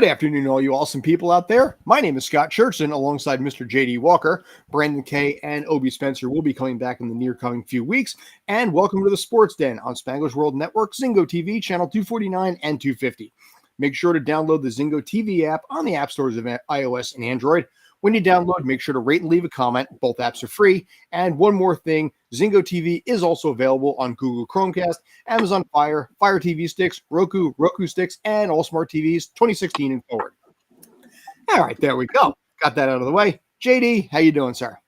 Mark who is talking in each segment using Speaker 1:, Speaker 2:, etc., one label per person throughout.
Speaker 1: Good afternoon, all you awesome people out there. My name is Scott Churchson, alongside Mr. J.D. Walker, Brandon Kaye, and Obi Spencer will be coming back in the near coming few weeks. And welcome to the Sports Den on Spanglish World Network, Zingo TV, channel 249 and 250. Make sure to download the Zingo TV app on the app stores of iOS and Android. When you download, make sure to rate and leave a comment. Both apps are free. And one more thing, Zingo TV is also available on Google Chromecast, Amazon Fire, Fire TV sticks, Roku sticks, and all smart TVs 2016 and forward. All right, there we go. Got that out of the way. JD, how you doing, sir?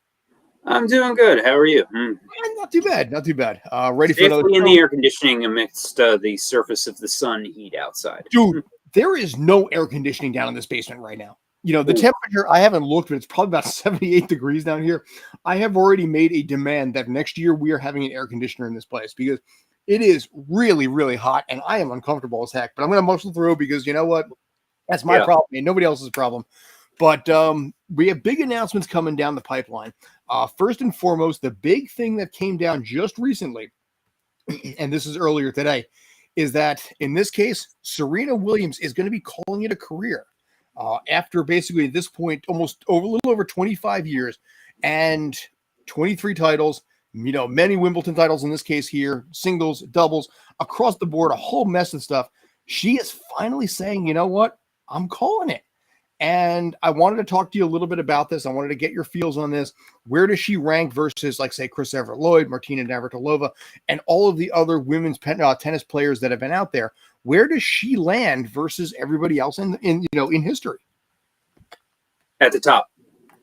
Speaker 2: I'm doing good. How are you?
Speaker 1: Not too bad. Not too bad. Ready for
Speaker 2: Safely in the air conditioning amidst the surface of the sun heat outside.
Speaker 1: Dude, there is no air conditioning down in this basement right now. You know, the temperature, I haven't looked, but it's probably about 78 degrees down here. I have already made a demand that next year we are having an air conditioner in this place because it is really, really hot and I am uncomfortable as heck. But I'm going to muscle through because you know what? That's my problem and nobody else's problem. But we have big announcements coming down the pipeline. First and foremost, the big thing that came down just recently, and this is earlier today, is that in this case, Serena Williams is going to be calling it a career. After basically at this point, a little over 25 years and 23 titles, many Wimbledon titles in this case here, singles, doubles, across the board, a whole mess of stuff. She is finally saying, you know what, I'm calling it. And I wanted to talk to you a little bit about this. I wanted to get your feels on this. Where does she rank versus, like, say, Chris Evert-Lloyd, Martina Navratilova, and all of the other women's tennis players that have been out there? Where does she land versus everybody else in history?
Speaker 2: At the top,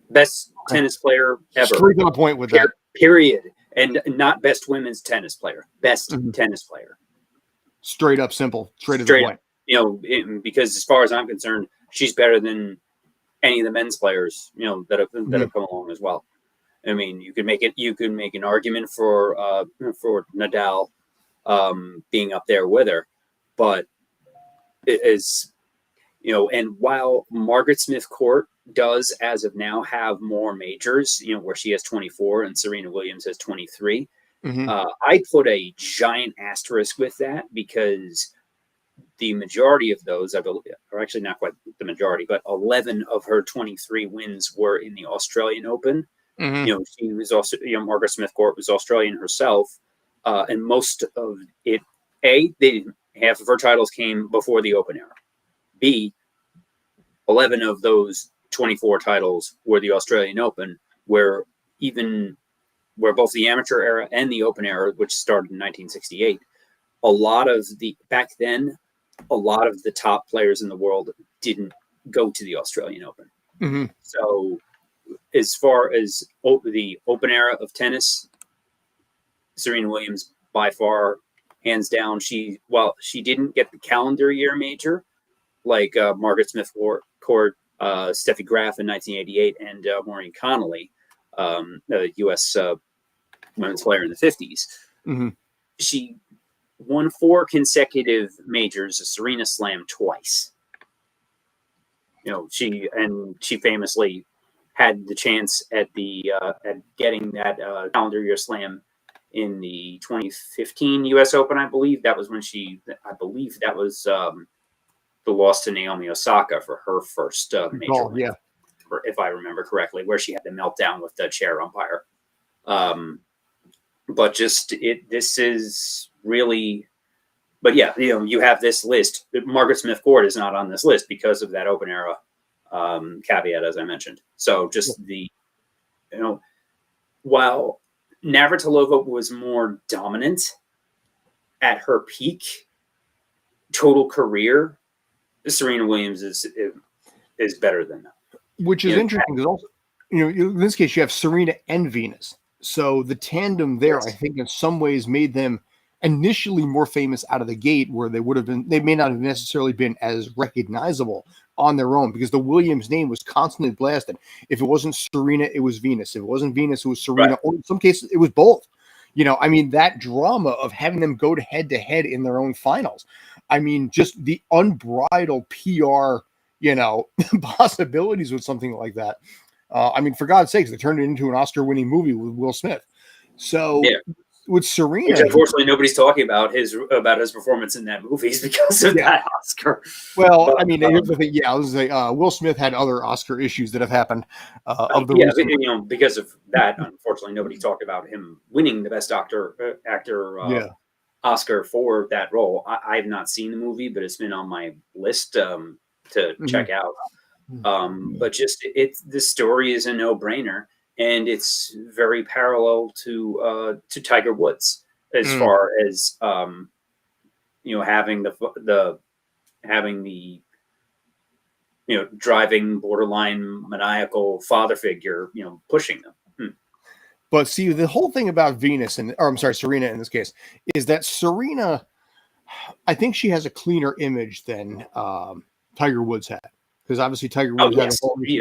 Speaker 2: best tennis player ever.
Speaker 1: Straight to the point with that.
Speaker 2: Period. And not best women's tennis player. Best tennis player.
Speaker 1: Straight up, simple. Straight to the point.
Speaker 2: Because as far as I'm concerned, she's better than any of the men's players, that have come along as well. I mean, you could make an argument for Nadal being up there with her, but it is, and while Margaret Smith Court does as of now have more majors, where she has 24 and Serena Williams has 23, I put a giant asterisk with that because the majority of those, I believe, or actually not quite the majority, but 11 of her 23 wins were in the Australian Open. She was also, Margaret Smith Court was Australian herself, and most of it, half of her titles came before the Open era. B, 11 of those 24 titles were the Australian Open, where both the amateur era and the Open era, which started in 1968, back then, a lot of the top players in the world didn't go to the Australian Open. So as far as the Open era of tennis, Serena Williams by far, hands down. She didn't get the calendar year major like Margaret Smith Court, Steffi Graf in 1988, and Maureen Connolly, the U.S. women's player in the 50s. She won 4 consecutive majors, a Serena Slam twice. She famously had the chance at getting that calendar year slam in the 2015 U.S. Open. I believe that was when the loss to Naomi Osaka for her first major win, if I remember correctly, where she had the meltdown with the chair umpire. But this is really, but yeah, you have this list. Margaret Smith Court is not on this list because of that Open era caveat, as I mentioned. So just while Navratilova was more dominant at her peak total career, Serena Williams is better than that.
Speaker 1: Which is interesting because also, in this case, you have Serena and Venus. So the tandem there, I think, in some ways made them initially more famous out of the gate, where they may not have necessarily been as recognizable on their own because the Williams name was constantly blasted. If it wasn't Serena, it was Venus. If it wasn't Venus, it was Serena. Or in some cases, it was both. That drama of having them go head to head in their own finals. Just the unbridled PR, possibilities with something like that. For God's sakes, they turned it into an Oscar-winning movie with Will Smith. So with Serena,
Speaker 2: which unfortunately nobody's talking about his performance in that movie is because of that Oscar.
Speaker 1: Well,
Speaker 2: But,
Speaker 1: I mean, here's the thing. Yeah, I was say Will Smith had other Oscar issues that have happened of the recent.
Speaker 2: because of that, unfortunately, nobody talked about him winning the best actor Oscar for that role. I've not seen the movie, but it's been on my list to check out. But just the story is a no-brainer, and it's very parallel to Tiger Woods as far as having the driving borderline maniacal father figure pushing them.
Speaker 1: But see, the whole thing about Serena in this case, is that Serena, I think she has a cleaner image than Tiger Woods had, because obviously Tiger Woods had
Speaker 2: obviously,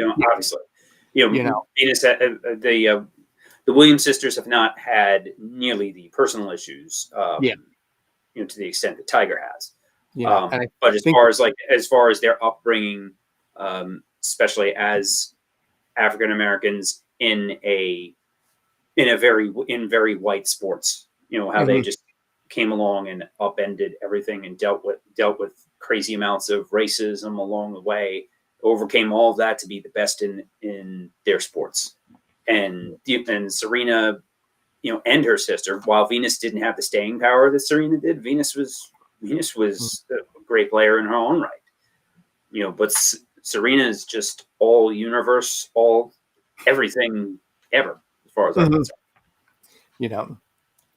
Speaker 2: Venus, the Williams sisters have not had nearly the personal issues, to the extent that Tiger has. But as far as their upbringing, especially as African Americans in very white sports, how they just came along and upended everything and dealt with crazy amounts of racism along the way, overcame all of that to be the best in their sports. And Serena, and her sister, while Venus didn't have the staying power that Serena did, Venus was a great player in her own right. But Serena is just all universe, all everything ever, as far as I'm concerned.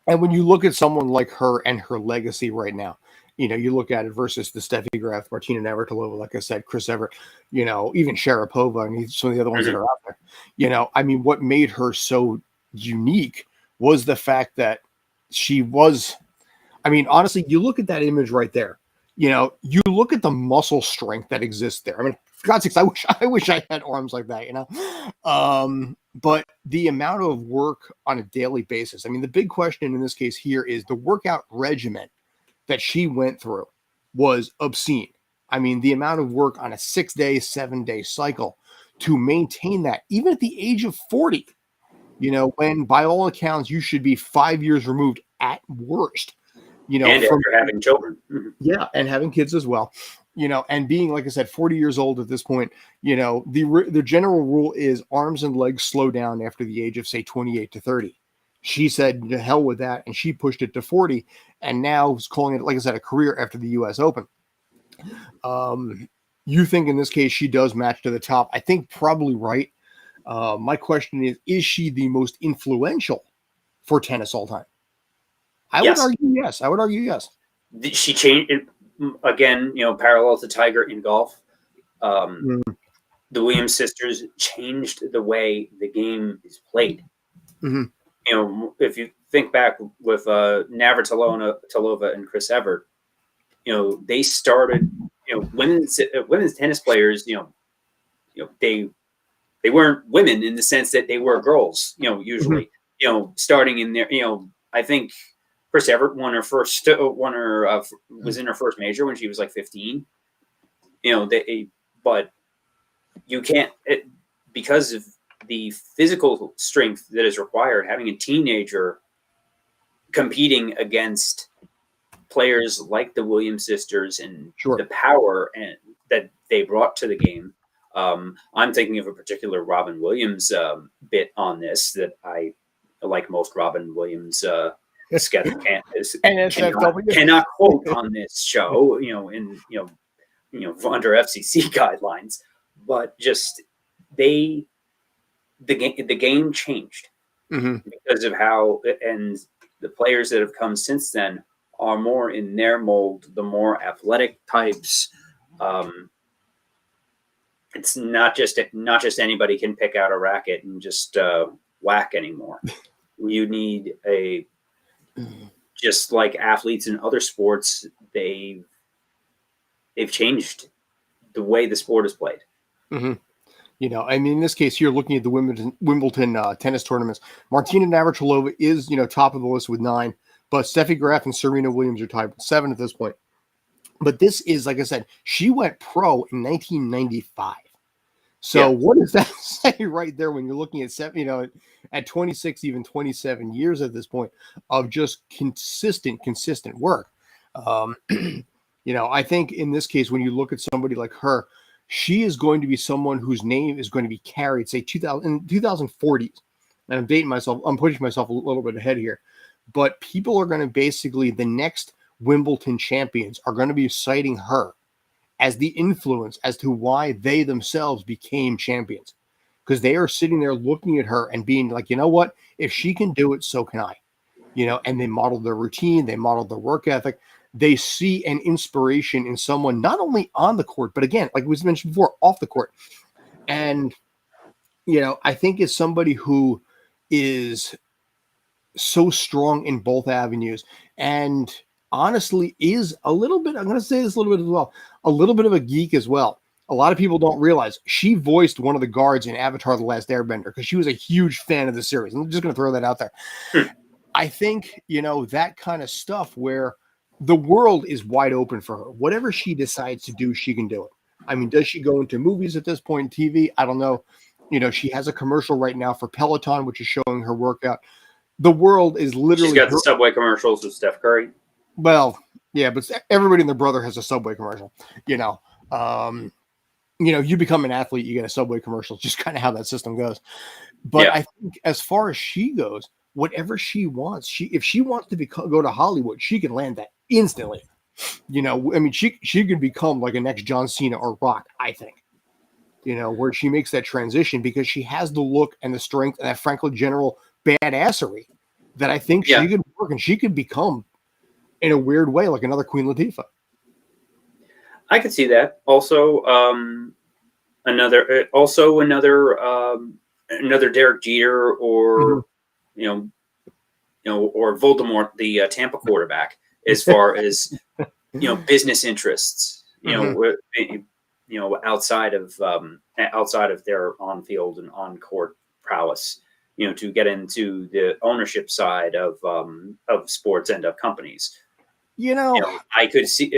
Speaker 1: And when you look at someone like her and her legacy right now, you look at it versus the Steffi Graf, Martina Navratilova, like I said, Chris Evert, even Sharapova, and some of the other ones that are out there. I mean, what made her so unique was the fact that she was, I mean, honestly, you look at that image right there, you look at the muscle strength that exists there. I mean, for God's sakes, I wish I had arms like that, but the amount of work on a daily basis. I mean, the big question in this case here is the workout regimen that she went through was obscene. I mean, the amount of work on a 6-day, 7-day cycle to maintain that, even at the age of 40, when by all accounts you should be 5 years removed at worst,
Speaker 2: and after having children.
Speaker 1: Yeah, and having kids as well. And being, like I said, 40 years old at this point, the general rule is arms and legs slow down after the age of, say, 28 to 30. She said, to hell with that, and she pushed it to 40, and now is calling it, like I said, a career after the U.S. Open. You think in this case she does match to the top? I think probably right. My question is she the most influential for tennis all time? I would argue yes.
Speaker 2: She changed it again, parallel to Tiger in golf. The Williams sisters changed the way the game is played. If you think back with Navratilova and Chris Evert, they started, women's tennis players, they weren't women in the sense that they were girls, usually, starting in their, I think Chris Evert was in her first major when she was like 15. But you can't, because of the physical strength that is required, having a teenager competing against players like the Williams sisters and the power that they brought to the game. I'm thinking of a particular Robin Williams bit on this that I, like most Robin Williams sketch cannot quote on this show, under FCC guidelines, but just the game changed because of how, and the players that have come since then are more in their mold, the more athletic types. It's not just anybody can pick out a racket and just whack anymore. You need just like athletes in other sports, they've changed the way the sport is played.
Speaker 1: I mean, in this case, you're looking at the Wimbledon tennis tournaments. Martina Navratilova is, top of the list with 9, but Steffi Graf and Serena Williams are tied with 7 at this point. But this is, like I said, she went pro in 1995. So what does that say right there when you're looking at, at 26, even 27 years at this point of just consistent work. I think in this case, when you look at somebody like her, she is going to be someone whose name is going to be carried, say 2040s. And I'm dating myself. I'm pushing myself a little bit ahead here. But people are going to basically, the next Wimbledon champions are going to be citing her as the influence as to why they themselves became champions. Because they are sitting there looking at her and being like, you know what? If she can do it, so can I. And they modeled their routine. They modeled their work ethic. They see an inspiration in someone not only on the court, but again, like we mentioned before, off the court. And, I think it's somebody who is so strong in both avenues and honestly is a little bit, I'm going to say this a little bit as well, a little bit of a geek as well. A lot of people don't realize she voiced one of the guards in Avatar: The Last Airbender because she was a huge fan of the series. I'm just going to throw that out there. I think, that kind of stuff where the world is wide open for her. Whatever she decides to do, she can do it. I mean, does she go into movies at this point, TV? I don't know. She has a commercial right now for Peloton, which is showing her workout. The world is literally...
Speaker 2: She's got the Subway commercials with Steph Curry.
Speaker 1: Well, yeah, but everybody and their brother has a Subway commercial. You become an athlete, you get a Subway commercial. It's just kind of how that system goes. But I think as far as she goes, whatever she wants, if she wants to go to Hollywood, she can land that instantly. She could become like a next John Cena or Rock, I think. Where she makes that transition because she has the look and the strength and that Franklin General badassery that I think she could work and she could become, in a weird way, like another Queen Latifah.
Speaker 2: I could see that. Also, another Derek Jeter or or Voldemort, the Tampa quarterback, as far as business interests. Outside of their on-field and on-court prowess, to get into the ownership side of sports and of companies. I could see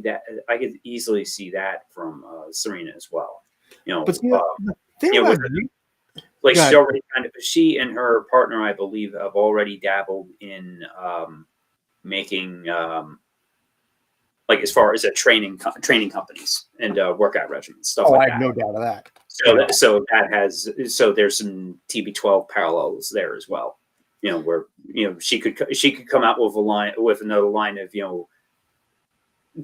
Speaker 2: that. I could easily see that from Serena as well.
Speaker 1: But the thing about
Speaker 2: she and her partner, I believe, have already dabbled in making as far as training companies and workout regimens, stuff like that.
Speaker 1: I have no doubt of that.
Speaker 2: So there's some TB12 parallels there as well. Where she could come out with another line of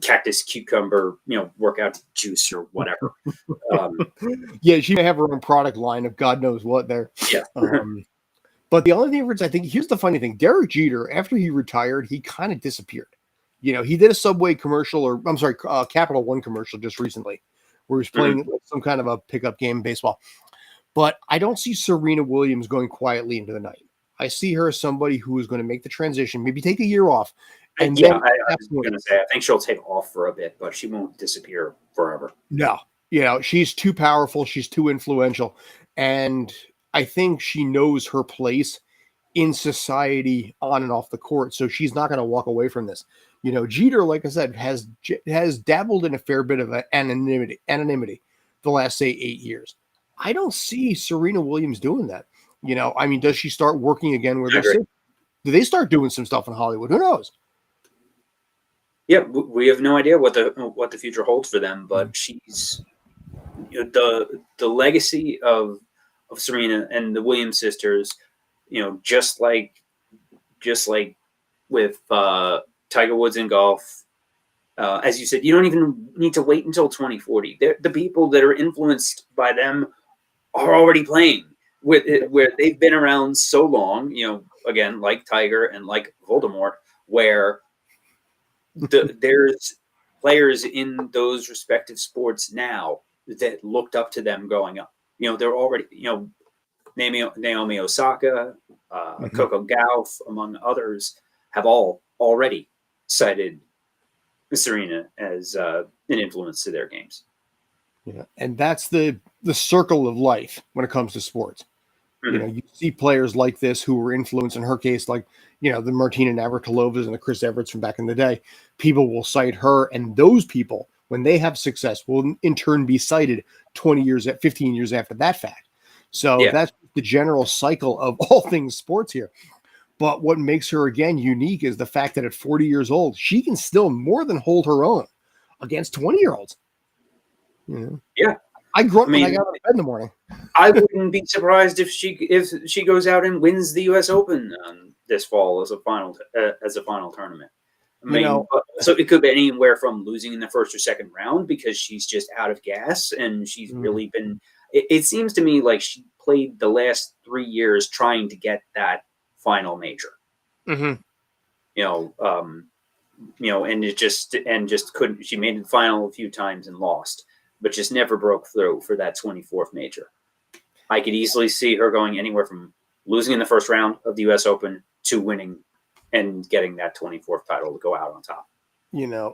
Speaker 2: cactus cucumber workout juice or whatever.
Speaker 1: She may have her own product line of God knows what there. But the only difference, I think, here's the funny thing: Derek Jeter, after he retired, he kind of disappeared. He did a Subway commercial, or I'm sorry, Capital One commercial just recently, where he was playing some kind of a pickup game in baseball. But I don't see Serena Williams going quietly into the night. I see her as somebody who is going to make the transition, maybe take a year off. And
Speaker 2: I was going to say, I think she'll take off for a bit, but she won't disappear forever.
Speaker 1: No, she's too powerful. She's too influential. And I think she knows her place in society on and off the court. So she's not going to walk away from this. Jeter, like I said, has dabbled in a fair bit of anonymity the last, say, 8 years. I don't see Serena Williams doing that. Does she start working again where do they start doing some stuff in Hollywood? Who knows?
Speaker 2: Yeah, we have no idea what the future holds for them, but she's the legacy of Serena and the Williams sisters, just like with Tiger Woods in golf. As you said, you don't even need to wait until 2040. The people that are influenced by them are already playing with it, where they've been around so long, again, like Tiger and like Voldemort, where there's players in those respective sports now that looked up to them going up. They're already, Naomi Osaka, Coco Gauff, among others, have all already cited Serena as an influence to their games.
Speaker 1: Yeah, and that's the circle of life when it comes to sports. You see players like this who were influenced, in her case, like, the Martina Navratilovas and the Chris Everetts from back in the day. People will cite her, and those people, when they have success, will in turn be cited 20 years, 15 years after that fact. So that's the general cycle of all things sports here. But what makes her, again, unique is the fact that at 40 years old, she can still more than hold her own against 20-year-olds. You know?
Speaker 2: Yeah.
Speaker 1: I grunt when I got out of bed in the morning.
Speaker 2: I wouldn't be surprised if she goes out and wins the U.S. Open this fall as a final tournament. I mean, so it could be anywhere from losing in the first or second round because she's just out of gas, and she's really been. It seems to me like she played the last 3 years trying to get that final major.
Speaker 1: Mm-hmm.
Speaker 2: And just couldn't. She made the final a few times and lost, but just never broke through for that 24th major. I could easily see her going anywhere from losing in the first round of the U.S. Open to winning and getting that 24th title to go out on top.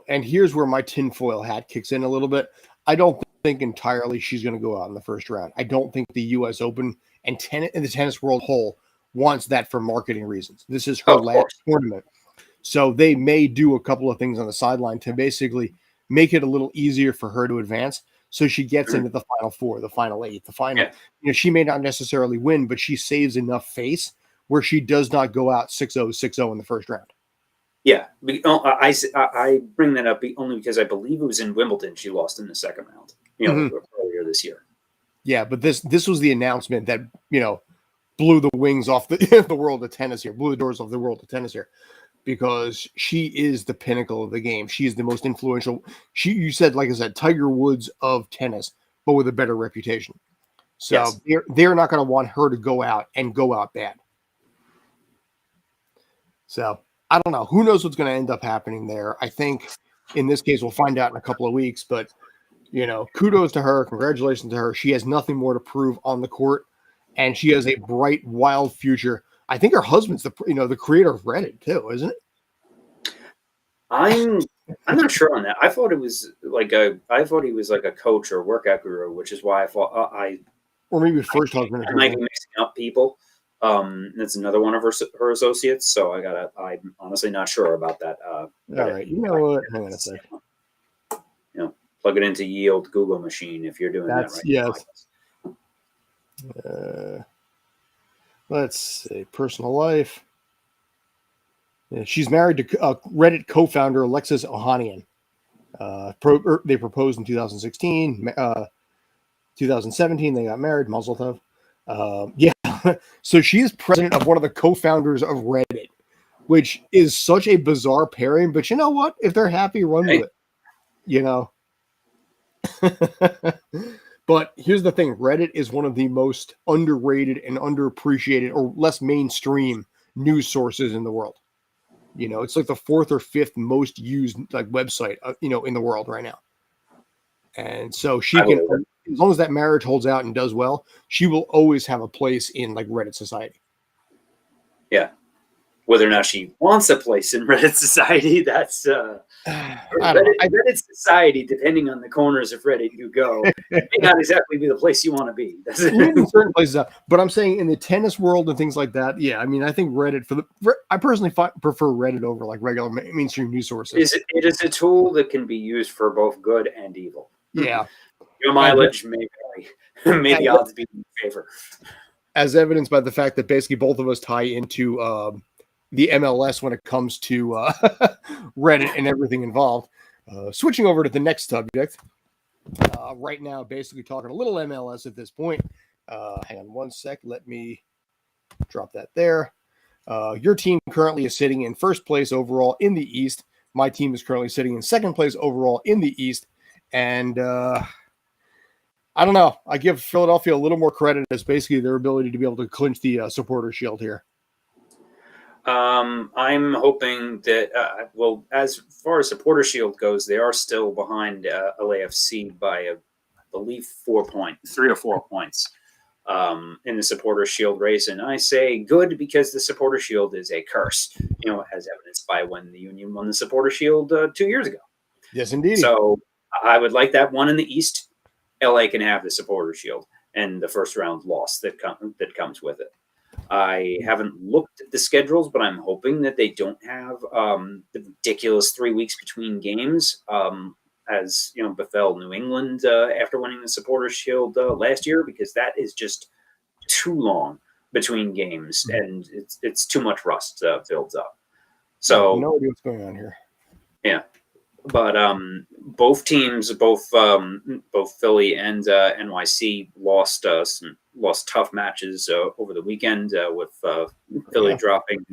Speaker 1: And here's where my tinfoil hat kicks in a little bit. I don't think entirely she's going to go out in the first round. I don't think the U.S. Open and the tennis world whole wants that for marketing reasons. This is her last tournament. So they may do a couple of things on the sideline to basically make it a little easier for her to advance. So she gets into the final 4, the final 8, the final. Yeah. She may not necessarily win, but she saves enough face where she does not go out 6-0, 6-0 in the first round.
Speaker 2: Yeah, I bring that up only because I believe it was in Wimbledon she lost in the second round, earlier this year.
Speaker 1: Yeah, but this was the announcement that blew the wings off the world of tennis here, blew the doors off the world of tennis here. Because she is the pinnacle of the game. She is the most influential. You said, like I said, Tiger Woods of tennis, but with a better reputation. So they're not going to want her to go out bad. So I don't know. Who knows what's going to end up happening there? I think in this case, we'll find out in a couple of weeks, but kudos to her. Congratulations to her. She has nothing more to prove on the court, and she has a bright, wild future. I think her husband's the creator of Reddit too, isn't it?
Speaker 2: I'm not sure on that. I thought he was like a coach or workout guru, which is why I thought
Speaker 1: or maybe first husband.
Speaker 2: I might be mixing up people. That's another one of her associates. So I'm honestly not sure about that.
Speaker 1: All right, you know what? Hang on a sec.
Speaker 2: Plug it into ye old Google machine if you're doing that right.
Speaker 1: Yes. Let's see. Personal life. Yeah, she's married to Reddit co-founder Alexis Ohanian. They proposed in 2016. 2017, they got married. Mazel tov. Yeah. So she is president of one of the co-founders of Reddit, which is such a bizarre pairing. But you know what? If they're happy, run with it. But here's the thing. Reddit is one of the most underrated and underappreciated or less mainstream news sources in the world. It's like the 4th or 5th most used website, in the world right now. And so she can, as long as that marriage holds out and does well, she will always have a place in Reddit society.
Speaker 2: Yeah. Whether or not she wants a place in Reddit society, that's Reddit society, depending on the corners of Reddit you go, may not exactly be the place you want to be.
Speaker 1: In certain places, but I'm saying in the tennis world and things like that, yeah. I mean, I think Reddit I personally prefer Reddit over regular mainstream news sources.
Speaker 2: It is a tool that can be used for both good and evil.
Speaker 1: Yeah,
Speaker 2: your mileage may vary. May the odds be in favor,
Speaker 1: as evidenced by the fact that basically both of us tie into the MLS when it comes to Reddit and everything involved. Switching over to the next subject. Right now, basically talking a little MLS at this point. Hang on one sec. Let me drop that there. Your team currently is sitting in first place overall in the East. My team is currently sitting in second place overall in the East. And I don't know. I give Philadelphia a little more credit as basically their ability to be able to clinch the supporter shield here.
Speaker 2: I'm hoping that, as far as supporter shield goes, they are still behind LAFC by, I believe, 3 or 4 points in the supporter shield race. And I say good because the supporter shield is a curse, as evidenced by when the Union won the supporter shield 2 years ago.
Speaker 1: Yes, indeed.
Speaker 2: So I would like that one in the East. LA can have the supporter shield and the first round loss that comes with it. I haven't looked at the schedules, but I'm hoping that they don't have the ridiculous 3 weeks between games, as befell New England after winning the Supporters' Shield last year, because that is just too long between games, and it's too much rust builds up. So
Speaker 1: no idea what's going on here.
Speaker 2: Yeah, but both teams, both Philly and NYC lost tough matches over the weekend with Philly dropping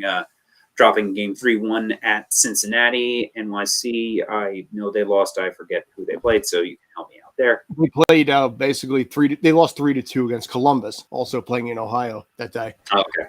Speaker 2: game 3-1 at Cincinnati. NYC, I know they lost. I forget who they played, so you can help me out there.
Speaker 1: We played basically they lost 3-2 against Columbus, also playing in Ohio that day.
Speaker 2: Okay.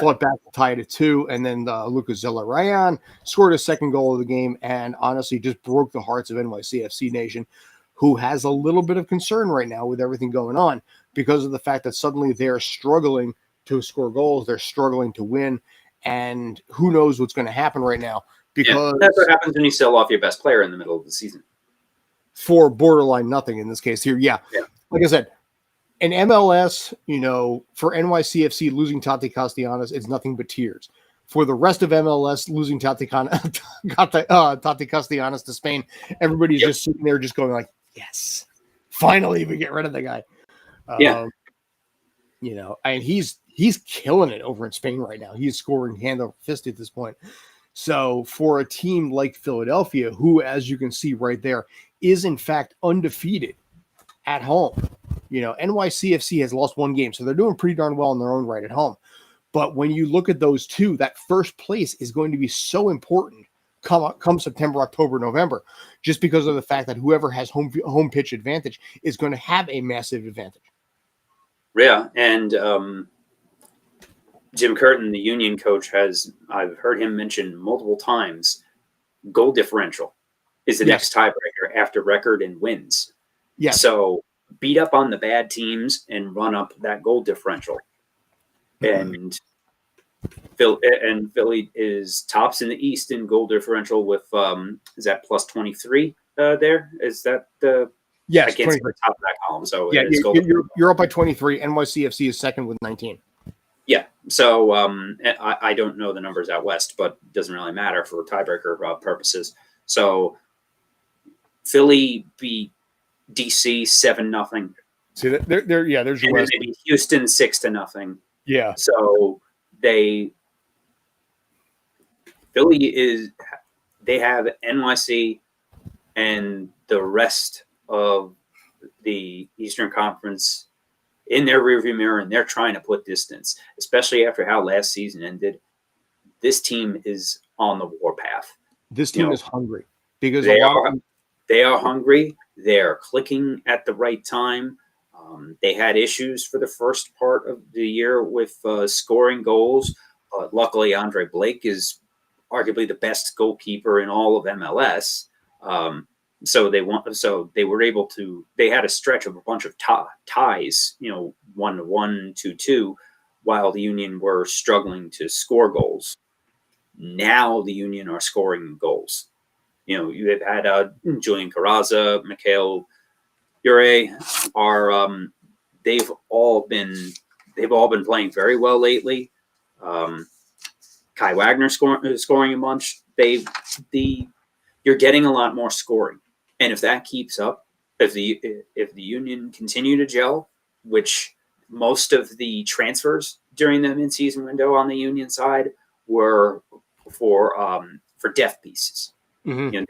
Speaker 1: Fought back to tie it at 2, and then Lucas Zelarayan scored a second goal of the game, and honestly just broke the hearts of NYCFC Nation, who has a little bit of concern right now with everything going on because of the fact that suddenly they're struggling to score goals, they're struggling to win, and who knows what's going to happen right now, because
Speaker 2: that's what happens when you sell off your best player in the middle of the season.
Speaker 1: For borderline nothing in this case here. Yeah. Like I said, in MLS, for NYCFC losing Tati Castellanos is nothing but tears. For the rest of MLS losing Tati Castellanos to Spain, everybody's just sitting there just going like, yes, finally we get rid of the guy. And he's killing it over in Spain right now. He's scoring hand over fist at this point. So for a team like Philadelphia, who, as you can see right there, is in fact undefeated at home, NYCFC has lost one game, so they're doing pretty darn well in their own right at home. But when you look at those two, that first place is going to be so important come September, October, November, just because of the fact that whoever has home pitch advantage is going to have a massive advantage.
Speaker 2: Yeah, and Jim Curtin, the Union coach, I've heard him mention multiple times, goal differential is the next tiebreaker after record and wins.
Speaker 1: Yeah.
Speaker 2: So beat up on the bad teams and run up that goal differential. And Philly is tops in the East in goal differential with is that plus 23 there? Is that the
Speaker 1: yes?
Speaker 2: I can't see the top of that column. So
Speaker 1: yeah, you're up by 23. NYCFC is second with 19.
Speaker 2: Yeah. So I don't know the numbers out west, but it doesn't really matter for tiebreaker purposes. So Philly beat DC 7-0.
Speaker 1: See that there's your
Speaker 2: and
Speaker 1: West.
Speaker 2: They beat Houston 6-0.
Speaker 1: Yeah.
Speaker 2: So they have NYC and the rest of the Eastern Conference in their rearview mirror, and they're trying to put distance, especially after how last season ended. This team is on the warpath.
Speaker 1: This team is hungry because
Speaker 2: they are hungry. They're clicking at the right time. They had issues for the first part of the year with scoring goals. Luckily, Andre Blake is arguably the best goalkeeper in all of MLS. So they were able to. They had a stretch of a bunch of ties, 1-1, 2-2, while the Union were struggling to score goals. Now the Union are scoring goals. You have had Julian Carrazza, Mikhail Ure they've all been playing very well lately. Kai Wagner scoring a bunch. You're getting a lot more scoring, and if that keeps up, if the Union continue to gel, which most of the transfers during the midseason window on the Union side were for depth pieces.
Speaker 1: Mm-hmm.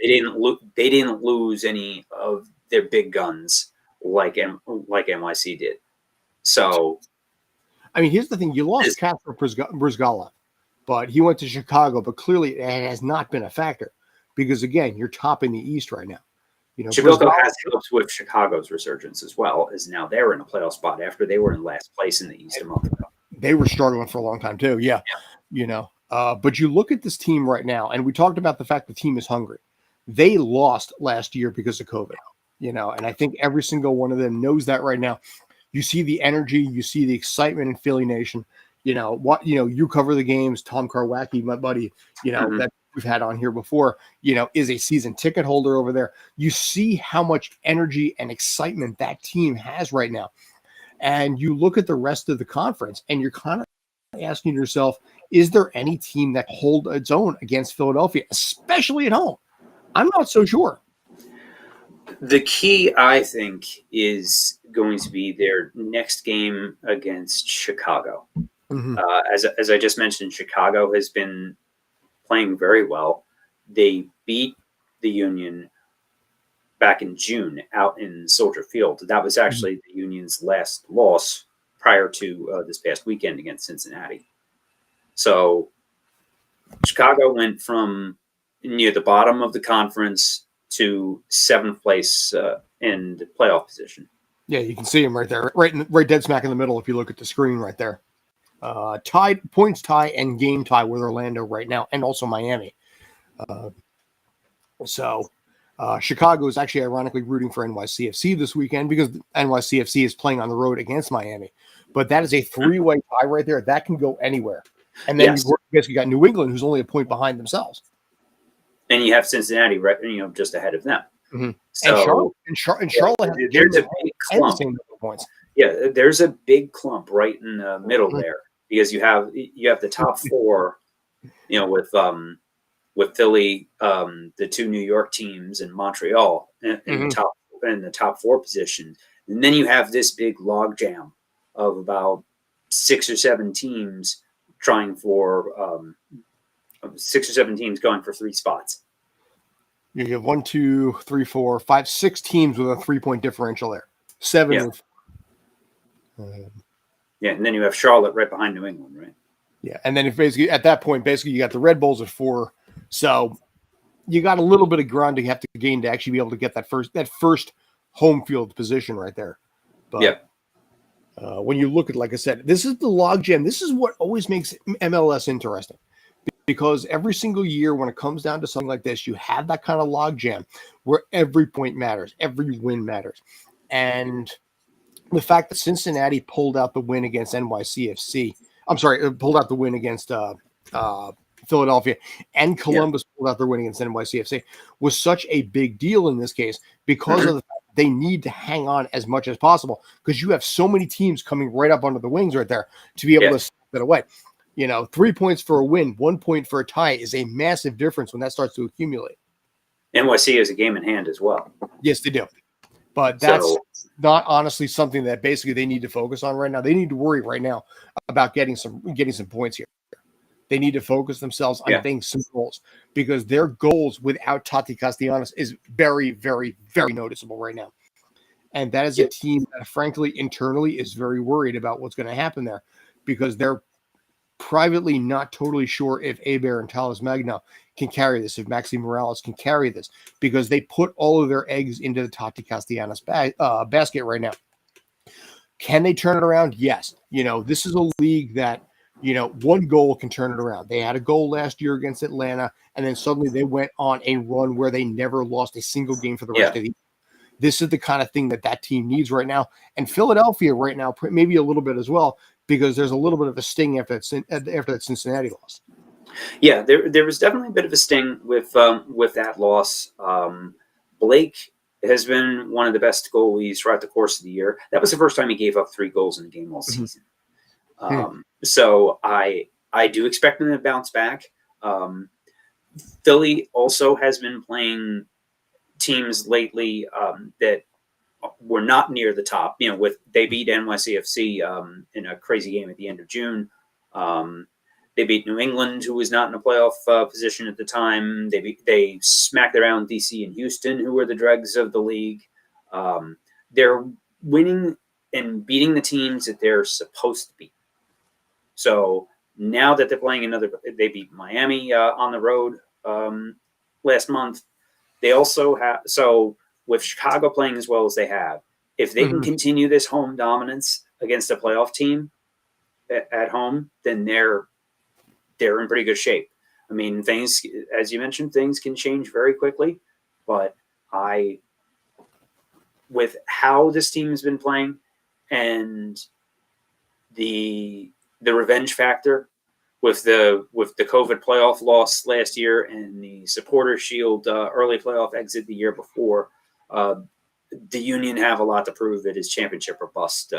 Speaker 2: They didn't lose any of their big guns like NYC did. So,
Speaker 1: I mean, here's the thing: you lost Kasper Brzgala, but he went to Chicago. But clearly, it has not been a factor because again, you're top in the East right now.
Speaker 2: Chicago has helped with Chicago's resurgence as well, as now they're in a playoff spot after they were in last place in the East a month ago.
Speaker 1: They were struggling for a long time too. Yeah. But you look at this team right now, and we talked about the fact the team is hungry. They lost last year because of COVID, and I think every single one of them knows that right now. You see the energy, you see the excitement in Philly Nation. You cover the games. Tom Karwacki, my buddy, that we've had on here before, is a season ticket holder over there. You see how much energy and excitement that team has right now. And you look at the rest of the conference and you're kind of asking yourself, is there any team that hold its own against Philadelphia, especially at home? I'm not so sure.
Speaker 2: The key, I think, is going to be their next game against Chicago.
Speaker 1: Mm-hmm.
Speaker 2: As I just mentioned, Chicago has been playing very well. They beat the Union back in June out in Soldier Field. That was
Speaker 1: Mm-hmm.
Speaker 2: actually the Union's last loss prior to this past weekend against Cincinnati. So Chicago went from near the bottom of the conference to seventh place in the playoff position.
Speaker 1: Yeah, you can see him right there, right dead smack in the middle if you look at the screen right there. Tied points tie and game tie with Orlando right now, and also Miami. So Chicago is actually ironically rooting for NYCFC this weekend because NYCFC is playing on the road against Miami. But that is a three-way tie right there. That can go anywhere. And then
Speaker 2: Yes.
Speaker 1: you've basically got New England, who's only a point behind themselves.
Speaker 2: And you have Cincinnati, right, just ahead of them.
Speaker 1: Mm-hmm.
Speaker 2: So
Speaker 1: and Charlotte has
Speaker 2: there's a big
Speaker 1: and the
Speaker 2: clump.
Speaker 1: same number of points.
Speaker 2: Yeah, there's a big clump right in the middle there because you have the top four, with Philly, the two New York teams, and Montreal in the top four position, and then you have this big logjam of about 6 or 7 teams trying for 6 or 7 teams going for 3 spots.
Speaker 1: You have 1, 2, 3, 4, 5, 6 teams with a 3-point differential there. 7
Speaker 2: Yeah.
Speaker 1: with.
Speaker 2: Yeah, and then you have Charlotte right behind New England, right?
Speaker 1: Yeah, and then if basically at that point, you got the Red Bulls at 4, so you got a little bit of ground you have to gain to actually be able to get that first home field position right there. But
Speaker 2: yeah.
Speaker 1: When you look at, like I said, this is the logjam. This is what always makes MLS interesting. Because every single year when it comes down to something like this, you have that kind of logjam where every point matters, every win matters. And the fact that Cincinnati pulled out the win against NYCFC, pulled out the win against Philadelphia, and Columbus pulled out their win against NYCFC was such a big deal in this case because of the fact they need to hang on as much as possible because you have so many teams coming right up under the wings right there to be able to snap it away. 3 points for a win, 1 point for a tie is a massive difference when that starts to accumulate.
Speaker 2: NYC has a game in hand as well.
Speaker 1: Yes, they do. But that's not honestly something that basically they need to focus on right now. They need to worry right now about getting some points here. They need to focus themselves on getting some goals because their goals without Tati Castellanos is very, very, very noticeable right now. And that is a team that, frankly, internally is very worried about what's going to happen there because they're privately not totally sure if Hebert and Talas Magna can carry this, if Maxi Morales can carry this, because they put all of their eggs into the Tati Castellanos basket right now. Can they turn it around? Yes. This is a league that, one goal can turn it around. They had a goal last year against Atlanta, and then suddenly they went on a run where they never lost a single game for the rest of the year. This is the kind of thing that team needs right now. And Philadelphia right now, maybe a little bit as well, because there's a little bit of a sting after that Cincinnati loss.
Speaker 2: Yeah, there was definitely a bit of a sting with that loss. Blake has been one of the best goalies throughout the course of the year. That was the first time he gave up 3 goals in a game all season. So I do expect them to bounce back. Philly also has been playing teams lately that were not near the top. They beat NYCFC in a crazy game at the end of June. They beat New England, who was not in a playoff position at the time. They smacked around DC and Houston, who were the dregs of the league. They're winning and beating the teams that they're supposed to beat. So now that they're playing they beat Miami on the road last month. They also have, so with Chicago playing as well as they have, if they can continue this home dominance against a playoff team at home, then they're in pretty good shape. I mean, things, as you mentioned, things can change very quickly, but with how this team has been playing and the revenge factor with the COVID playoff loss last year and the Supporter Shield early playoff exit the year before, the Union have a lot to prove. It is championship or bust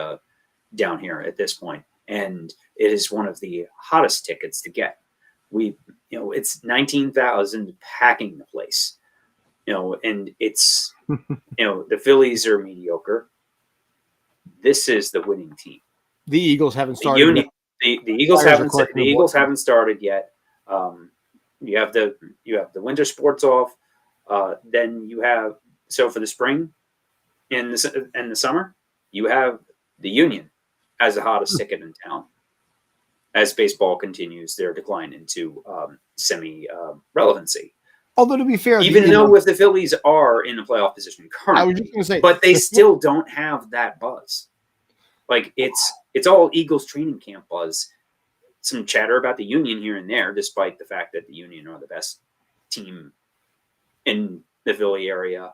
Speaker 2: down here at this point, and it is one of the hottest tickets to get. It's 19,000 packing the place. and it's, the Phillies are mediocre. This is the winning team.
Speaker 1: The Eagles haven't
Speaker 2: The
Speaker 1: started yet.
Speaker 2: The Eagles
Speaker 1: Flyers are
Speaker 2: haven't.
Speaker 1: collecting
Speaker 2: The
Speaker 1: the
Speaker 2: Eagles
Speaker 1: ball.
Speaker 2: haven't started yet. You have the winter sports off. Then you have, so for the spring and the summer, you have the Union as the hottest ticket in town. As baseball continues their decline into semi relevancy.
Speaker 1: Although to be fair,
Speaker 2: Even though if the Phillies are in a playoff position
Speaker 1: I
Speaker 2: currently,
Speaker 1: was just going to say,
Speaker 2: but they still don't have that buzz. Like it's all Eagles training camp buzz. Some chatter about the Union here and there, despite the fact that the Union are the best team in the Philly area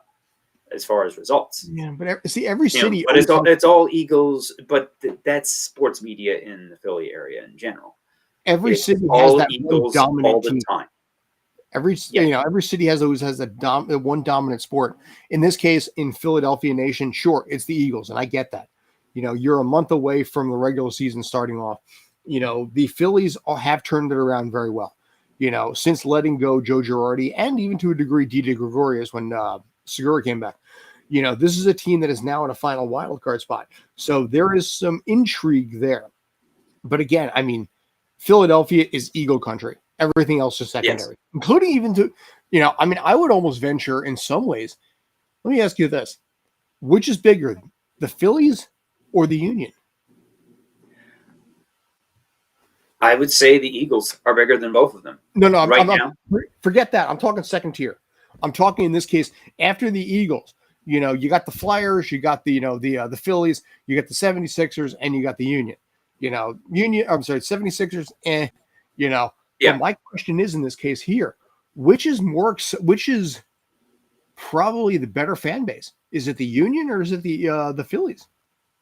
Speaker 2: as far as results.
Speaker 1: yeah, but see, every city,
Speaker 2: but it's all Eagles. But that's sports media in the Philly area in general.
Speaker 1: every
Speaker 2: It's
Speaker 1: city has
Speaker 2: all
Speaker 1: that
Speaker 2: Eagles
Speaker 1: one dominant
Speaker 2: all the
Speaker 1: team.
Speaker 2: time.
Speaker 1: Every city always has a one dominant sport. In this case, in Philadelphia nation, sure, it's the Eagles, and I get that. You're a month away from the regular season starting off. The Phillies have turned it around very well. Since letting go Joe Girardi and even to a degree Didi Gregorius when Segura came back. This is a team that is now in a final wild card spot. So there is some intrigue there. But again, I mean, Philadelphia is Eagle country. Everything else is secondary, including even to, I would almost venture in some ways. Let me ask you this. Which is bigger, the Phillies or the Union?
Speaker 2: I would say the Eagles are bigger than both of them.
Speaker 1: No,
Speaker 2: now.
Speaker 1: Forget that. I'm talking second tier. I'm talking in this case after the Eagles. You got the Flyers, you got the the Phillies, you got the 76ers, and you got the Union. 76ers.
Speaker 2: Yeah.
Speaker 1: But my question is in this case here, which is probably the better fan base? Is it the Union or is it the Phillies?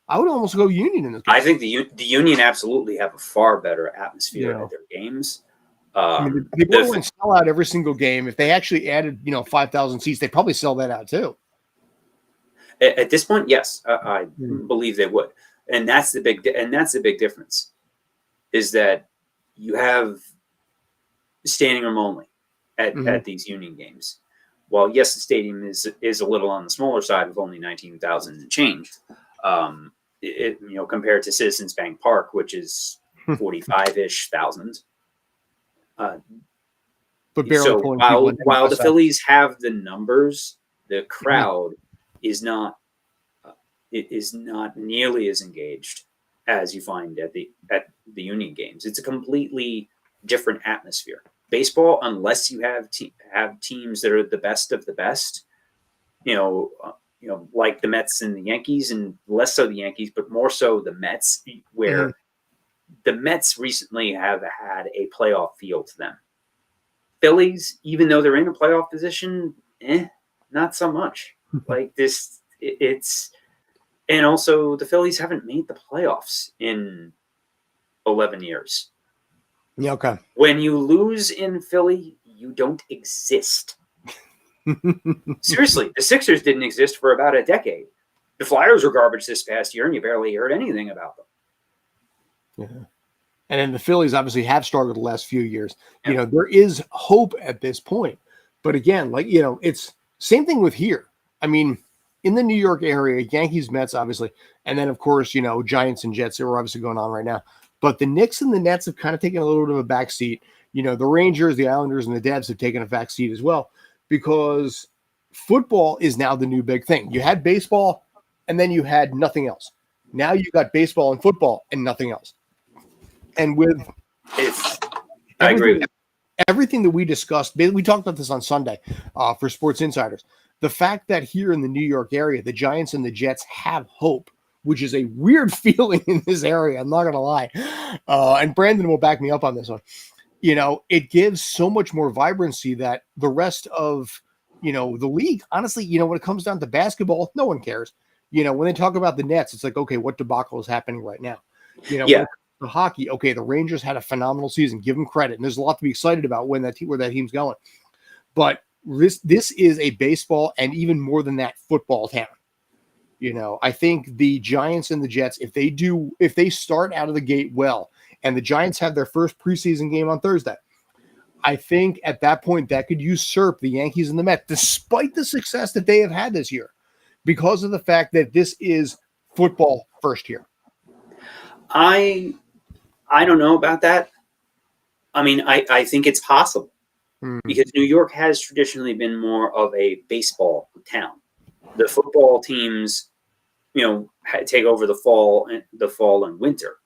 Speaker 1: I would almost go Union in this case.
Speaker 2: I think the Union absolutely have a far better atmosphere at their games.
Speaker 1: They wouldn't sell out every single game. If they actually added 5,000 seats, they'd probably sell that out too.
Speaker 2: At this point, yes, I believe they would, and that's the big difference, is that you have standing room only at these Union games. While yes, the stadium is a little on the smaller side with only 19,000 and change, compared to Citizens Bank Park, which is 45-ish thousand.
Speaker 1: But barely
Speaker 2: so while the Phillies have the numbers, the crowd is not nearly as engaged as you find at the Union games. It's a completely different atmosphere. Baseball, unless you have teams that are the best of the best, like the Mets and the Yankees, and less so the Yankees, but more so the Mets, where the Mets recently have had a playoff feel to them. Phillies, even though they're in a playoff position, not so much. Like this, and also the Phillies haven't made the playoffs in 11 years.
Speaker 1: Yeah, okay.
Speaker 2: When you lose in Philly, you don't exist. Seriously, the Sixers didn't exist for about a decade. The Flyers were garbage this past year, and you barely heard anything about them.
Speaker 1: Yeah. And then the Phillies obviously have struggled the last few years. Yeah. There is hope at this point. But again, it's same thing with here. I mean, in the New York area, Yankees, Mets, obviously. And then, of course, Giants and Jets that are obviously going on right now. But the Knicks and the Nets have kind of taken a little bit of a back seat. The Rangers, the Islanders, and the Devs have taken a back seat as well because football is now the new big thing. You had baseball, and then you had nothing else. Now you got baseball and football and nothing else. And with
Speaker 2: I agree with
Speaker 1: everything that we discussed, we talked about this on Sunday for Sports Insiders. The fact that here in the New York area, the Giants and the Jets have hope, which is a weird feeling in this area. I'm not going to lie. And Brandon will back me up on this one. It gives so much more vibrancy that the rest of, the league, honestly, when it comes down to basketball, no one cares. When they talk about the Nets, it's like, okay, what debacle is happening right now? The hockey, okay, the Rangers had a phenomenal season. Give them credit. And there's a lot to be excited about where that team's going. But this is a baseball and even more than that, football town. I think the Giants and the Jets, if they start out of the gate well, and the Giants have their first preseason game on Thursday, I think at that point that could usurp the Yankees and the Mets, despite the success that they have had this year, because of the fact that this is football first year.
Speaker 2: I don't know about that. I mean, I think it's possible because New York has traditionally been more of a baseball town. The football teams, take over the fall and winter,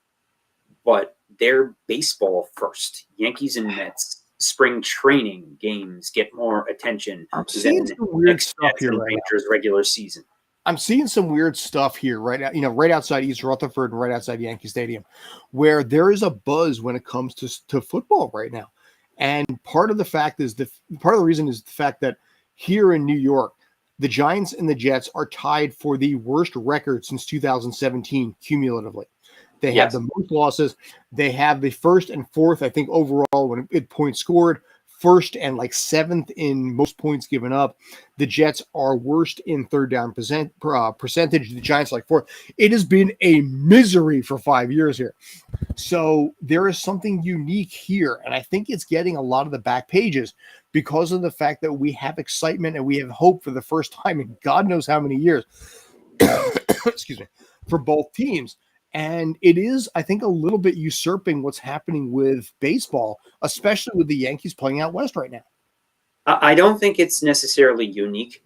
Speaker 2: but they're baseball first. Yankees and Mets spring training games get more attention
Speaker 1: I'm seeing
Speaker 2: than
Speaker 1: some weird stuff here right
Speaker 2: Rangers regular season.
Speaker 1: I'm seeing some weird stuff here right outside East Rutherford and right outside Yankee Stadium, where there is a buzz when it comes to football right now. And part of the reason is the fact that here in New York, the Giants and the Jets are tied for the worst record since 2017 cumulatively. They have the most losses. They have the first and fourth, I think, overall when it points scored, first and like seventh in most points given up. The Jets are worst in third down percentage. The Giants like fourth. It has been a misery for 5 years here. So there is something unique here, and I think it's getting a lot of the back pages because of the fact that we have excitement and we have hope for the first time in God knows how many years. Excuse me, for both teams. And it is, I think, a little bit usurping what's happening with baseball, especially with the Yankees playing out west right now.
Speaker 2: I don't think it's necessarily unique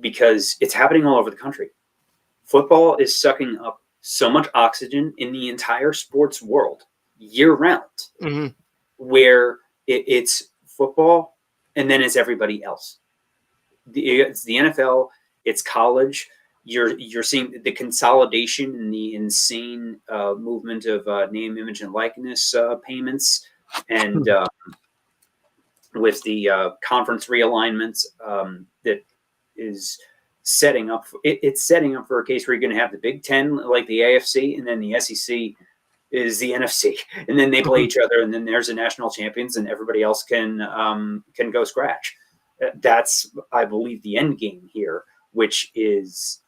Speaker 2: because it's happening all over the country. Football is sucking up so much oxygen in the entire sports world year round, where it's football and then it's everybody else. It's the NFL, it's college. You're seeing the consolidation and the insane movement of name, image, and likeness payments, and with the conference realignments that is setting up. It's setting up for a case where you're going to have the Big Ten, like the AFC, and then the SEC is the NFC, and then they play each other, and then there's the national champions, and everybody else can go scratch. That's, I believe, the end game here, which is,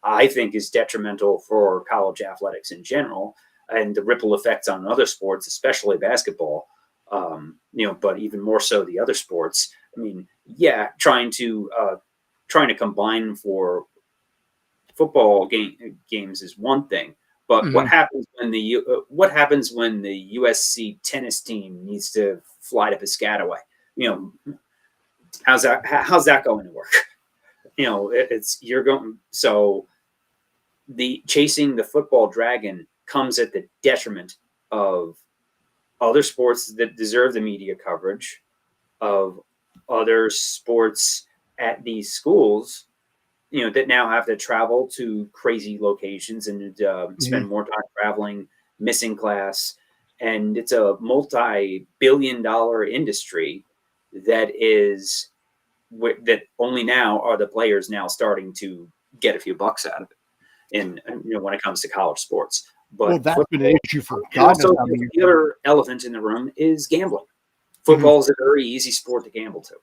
Speaker 2: I think, is detrimental for college athletics in general, and the ripple effects on other sports, especially basketball, but even more so the other sports. I mean, trying to combine for football games is one thing, but what happens when the USC tennis team needs to fly to Piscataway? How's that going to work? You're going so. The chasing the football dragon comes at the detriment of other sports that deserve the media coverage, of other sports at these schools, that now have to travel to crazy locations and spend more time traveling, missing class. And it's a multi-billion-dollar industry that only now are the players now starting to get a few bucks out of it. In when it comes to college sports, but
Speaker 1: that's been an issue for God.
Speaker 2: Also, the other elephant in the room is gambling. Football is a very easy sport to gamble to.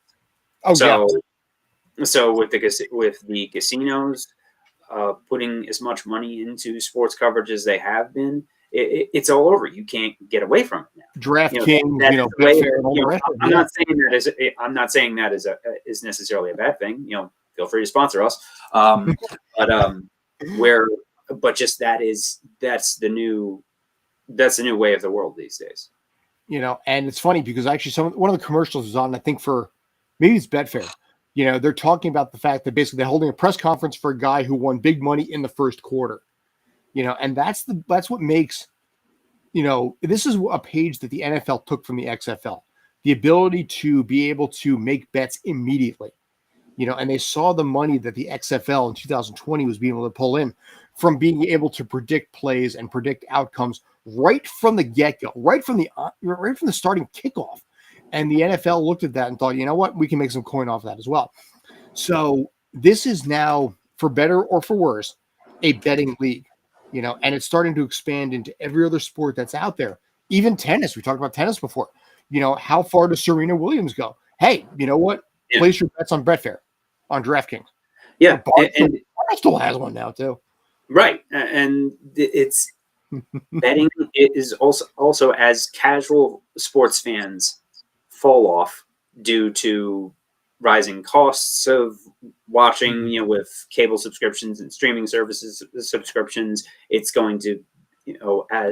Speaker 2: So with the casinos putting as much money into sports coverage as they have been, it's all over. You can't get away from it now.
Speaker 1: DraftKings,
Speaker 2: I'm not saying that is necessarily a bad thing. Feel free to sponsor us, but just that's the new way of the world these days.
Speaker 1: And it's funny because actually one of the commercials was on, I think for maybe it's Betfair. They're talking about the fact that basically they're holding a press conference for a guy who won big money in the first quarter. And that's what makes, this is a page that the NFL took from the XFL, the ability to be able to make bets immediately. And they saw the money that the XFL in 2020 was being able to pull in from being able to predict plays and predict outcomes right from the get-go, right from the starting kickoff. And the NFL looked at that and thought, you know what, we can make some coin off that as well. So this is now, for better or for worse, a betting league, and it's starting to expand into every other sport that's out there. Even tennis. We talked about tennis before. How far does Serena Williams go? Hey, you know what? Yeah. Place your bets on Betfair, on DraftKings.
Speaker 2: Yeah,
Speaker 1: and still has one now too.
Speaker 2: Right, and it's betting is also as casual sports fans fall off due to rising costs of watching, with cable subscriptions and streaming services subscriptions. It's going to,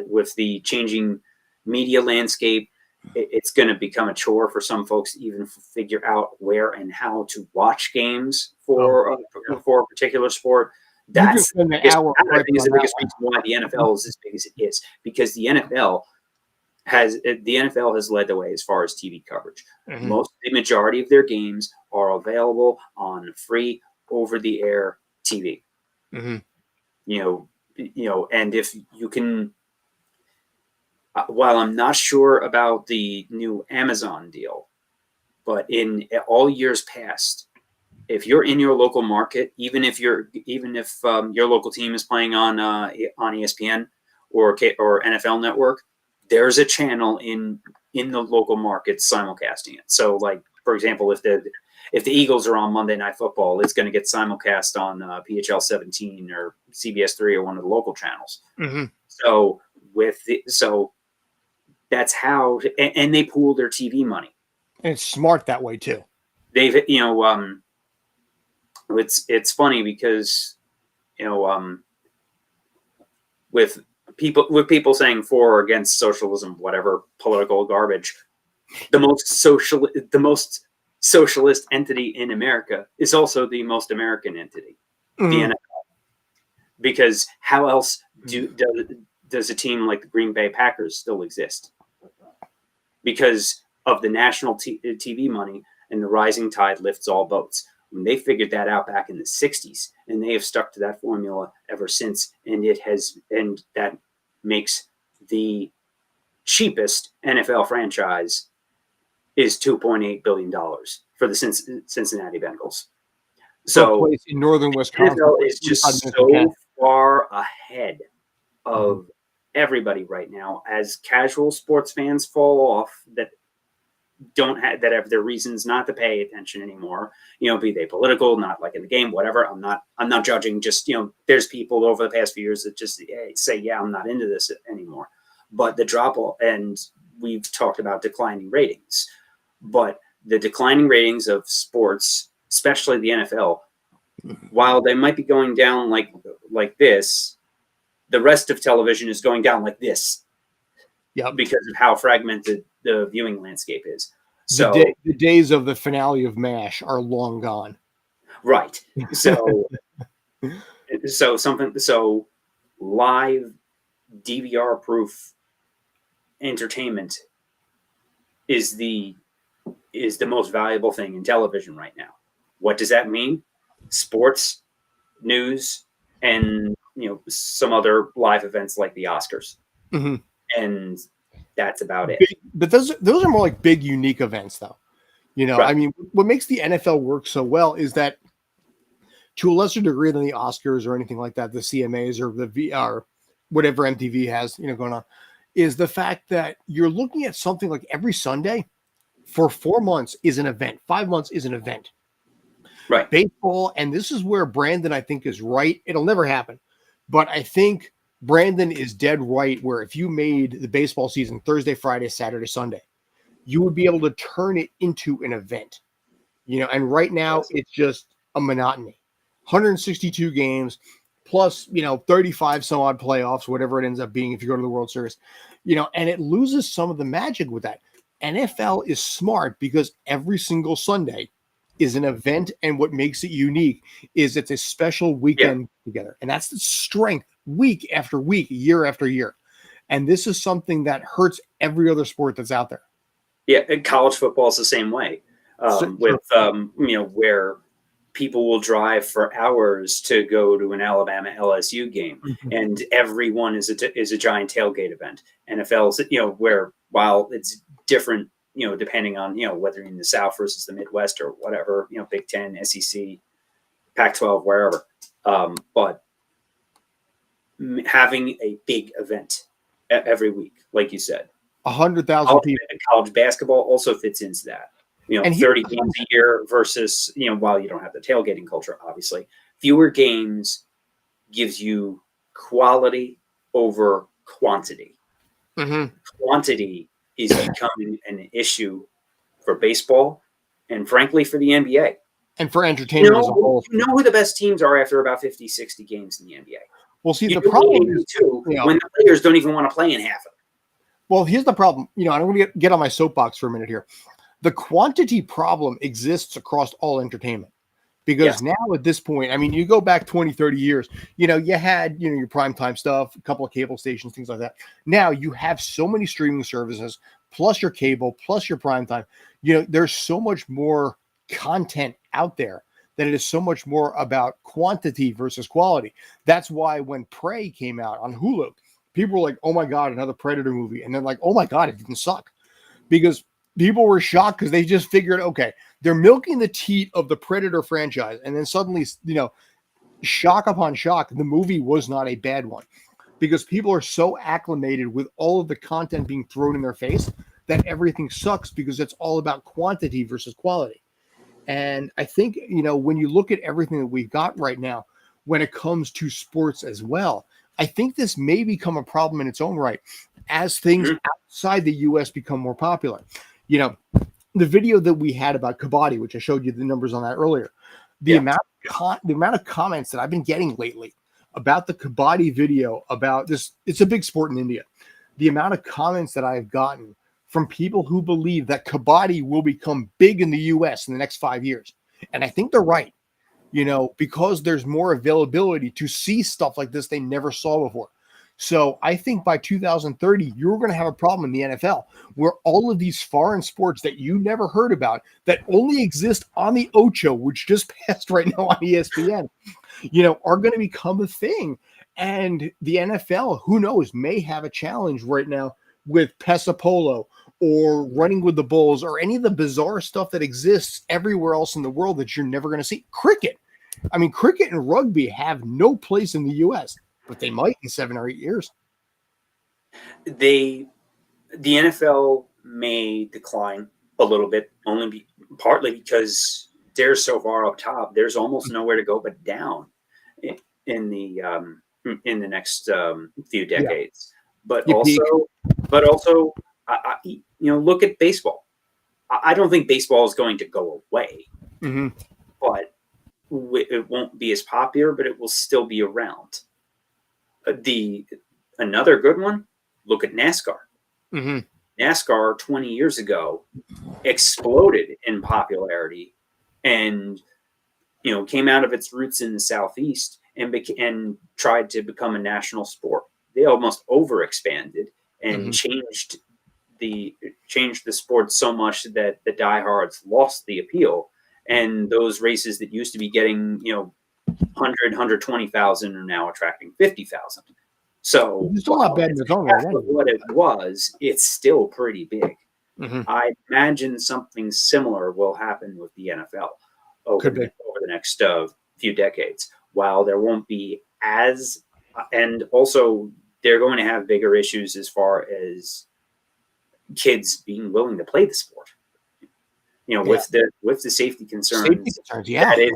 Speaker 2: with the changing media landscape, it's going to become a chore for some folks to even figure out where and how to watch games for a particular sport. That's the biggest, I think is the biggest reason why the NFL is as big as it is, because the NFL has led the way as far as TV coverage. The majority of their games are available on free over-the-air TV. And if you can, while I'm not sure about the new Amazon deal, but in all years past, if you're in your local market, even if your local team is playing on ESPN or NFL Network, there's a channel in the local market simulcasting it. So, like, for example, if the Eagles are on Monday Night Football, it's going to get simulcast on PHL 17 or CBS 3 or one of the local channels. So that's how, and they pool their TV money.
Speaker 1: And it's smart that way too.
Speaker 2: They've, it's funny because, with people saying for or against socialism, whatever political garbage, the most socialist entity in America is also the most American entity, the NFL. Because how else does a team like the Green Bay Packers still exist? Because of the national TV money, and the rising tide lifts all boats. When they figured that out back in the 60s, and they have stuck to that formula ever since, and that makes the cheapest NFL franchise is $2.8 billion for the Cincinnati Bengals. So
Speaker 1: in northern Wisconsin,
Speaker 2: NFL is just so far ahead of everybody right now, as casual sports fans fall off that have their reasons not to pay attention anymore, be they political, not like in the game, whatever. I'm not judging, just, there's people over the past few years that just say, yeah, I'm not into this anymore. But the drop, and we've talked about declining ratings, but the declining ratings of sports, especially the NFL, while they might be going down like this, the rest of television is going down like this.
Speaker 1: Yep.
Speaker 2: Because of how fragmented the viewing landscape is. So
Speaker 1: the days of the finale of MASH are long gone.
Speaker 2: Right. So so live DVR proof entertainment is the most valuable thing in television right now. What does that mean? Sports, news, and some other live events like the Oscars. And that's about it.
Speaker 1: But those are more like big, unique events, though. Right. I mean, what makes the NFL work so well is that, to a lesser degree than the Oscars or anything like that, the CMAs or the VR, whatever MTV has, going on, is the fact that you're looking at something like every Sunday for 4 months is an event. 5 months is an event.
Speaker 2: Right.
Speaker 1: Baseball, and this is where Brandon, I think, is right. It'll never happen. But I think Brandon is dead right, where if you made the baseball season Thursday, Friday, Saturday, Sunday, you would be able to turn it into an event. And right now it's just a monotony. 162 games plus, 35 some odd playoffs, whatever it ends up being if you go to the World Series, and it loses some of the magic with that. NFL is smart because every single Sunday is an event, and what makes it unique is it's a special weekend together. And that's the strength week after week, year after year. And this is something that hurts every other sport that's out there.
Speaker 2: Yeah, and college football is the same way. Where people will drive for hours to go to an Alabama LSU game, and everyone is a giant tailgate event. NFL's, where while it's different, depending on whether you're in the South versus the Midwest or whatever, Big Ten, SEC, Pac-12, wherever, but having a big event every week, like you said,
Speaker 1: 100,000 people.
Speaker 2: College basketball also fits into that. And 30 games a year versus, while you don't have the tailgating culture, obviously, fewer games gives you quality over quantity. Quantity is becoming an issue for baseball, and frankly for the NBA.
Speaker 1: And for entertainment as a whole.
Speaker 2: You know who the best teams are after about 50, 60 games in the NBA.
Speaker 1: Well, see, the problem is
Speaker 2: too, when the players don't even want to play in half of it.
Speaker 1: Well, here's the problem. I'm going to get on my soapbox for a minute here. The quantity problem exists across all entertainment. Because now at this point, I mean, you go back 20, 30 years, you had, your primetime stuff, a couple of cable stations, things like that. Now you have so many streaming services, plus your cable, plus your primetime. There's so much more content out there that it is so much more about quantity versus quality. That's why when Prey came out on Hulu, people were like, oh my God, another Predator movie. And then like, oh my God, it didn't suck. Because people were shocked because they just figured, okay, they're milking the teat of the Predator franchise. And then suddenly, shock upon shock, the movie was not a bad one because people are so acclimated with all of the content being thrown in their face that everything sucks because it's all about quantity versus quality. And I think, when you look at everything that we've got right now, when it comes to sports as well, I think this may become a problem in its own right as things outside the U.S. become more popular. The video that we had about Kabaddi, which I showed you the numbers on that earlier, the amount of comments that I've been getting lately about the Kabaddi video about this, it's a big sport in India. The amount of comments that I've gotten from people who believe that Kabaddi will become big in the U.S. in the next 5 years. And I think they're right, because there's more availability to see stuff like this they never saw before. So I think by 2030, you're going to have a problem in the NFL where all of these foreign sports that you never heard about that only exist on the Ocho, which just passed right now on ESPN, are going to become a thing. And the NFL, who knows, may have a challenge right now with Pesa Polo or running with the Bulls or any of the bizarre stuff that exists everywhere else in the world that you're never going to see. Cricket. I mean, cricket and rugby have no place in the U.S., but they might in 7 or 8 years.
Speaker 2: The NFL may decline a little bit, partly because they're so far up top. There's almost nowhere to go but down in the next few decades. But also, look at baseball. I don't think baseball is going to go away, but it won't be as popular, but it will still be around. Another good one, look at NASCAR. NASCAR 20 years ago exploded in popularity and came out of its roots in the Southeast and tried to become a national sport. They almost overexpanded and changed the sport so much that the diehards lost the appeal, and those races that used to be getting 120,000 are now attracting 50,000. So
Speaker 1: it's still not bad in its own right.
Speaker 2: What it was, it's still pretty big. I imagine something similar will happen with the NFL over the next few decades. While there won't be and also they're going to have bigger issues as far as kids being willing to play the sport. With the safety concerns, that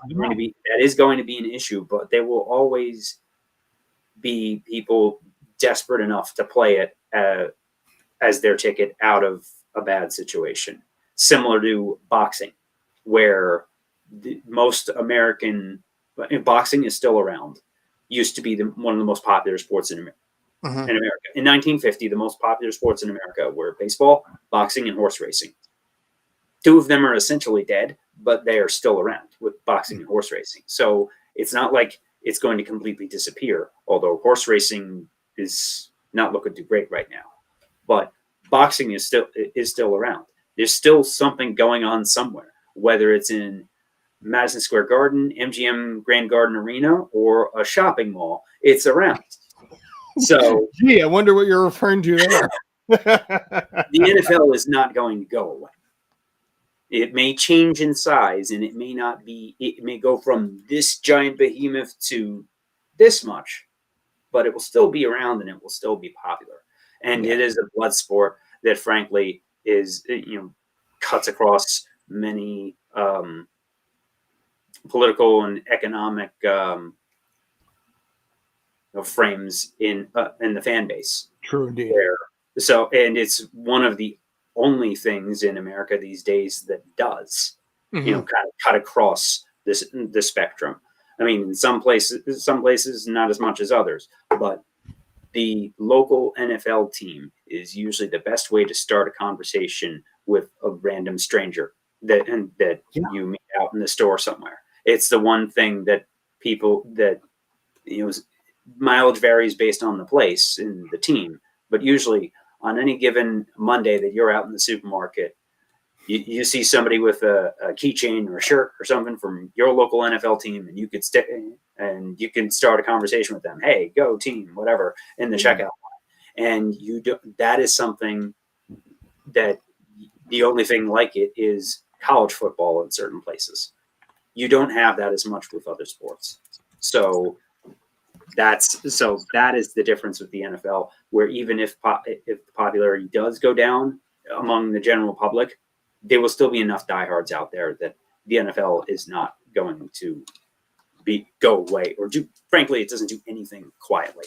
Speaker 2: is going to be an issue, but there will always be people desperate enough to play it as their ticket out of a bad situation. Similar to boxing, where most American boxing is still around. Used to be one of the most popular sports in America. In 1950, the most popular sports in America were baseball, boxing, and horse racing. 2 of them are essentially dead, but they are still around with boxing and horse racing. So it's not like it's going to completely disappear, although horse racing is not looking too great right now. But boxing is still around. There's still something going on somewhere, whether it's in Madison Square Garden, MGM Grand Garden Arena, or a shopping mall. It's around. So,
Speaker 1: gee, I wonder what you're referring to there.
Speaker 2: The NFL is not going to go away. It may change in size, and it may go from this giant behemoth to this much, but it will still be around and it will still be popular. And it is a blood sport that, frankly, is cuts across many political and economic frames in the fan base.
Speaker 1: True indeed.
Speaker 2: And it's one of the only things in America these days that does,
Speaker 1: Mhm.
Speaker 2: kind of cut across the spectrum. I mean, in some places not as much as others, but the local NFL team is usually the best way to start a conversation with a random stranger that
Speaker 1: Yeah.
Speaker 2: you meet out in the store somewhere. It's the one thing that people that you know mileage varies based on the place and the team, but usually on any given Monday that you're out in the supermarket, you see somebody with a keychain or a shirt or something from your local NFL team, and you can start a conversation with them. Hey, go team, whatever, in the checkout line. And you do, that is something that the only thing like it is college football in certain places. You don't have that as much with other sports. So that is the difference with the NFL, where even if the popularity does go down among the general public, there will still be enough diehards out there that the NFL is not going to go away or do. Frankly, it doesn't do anything quietly.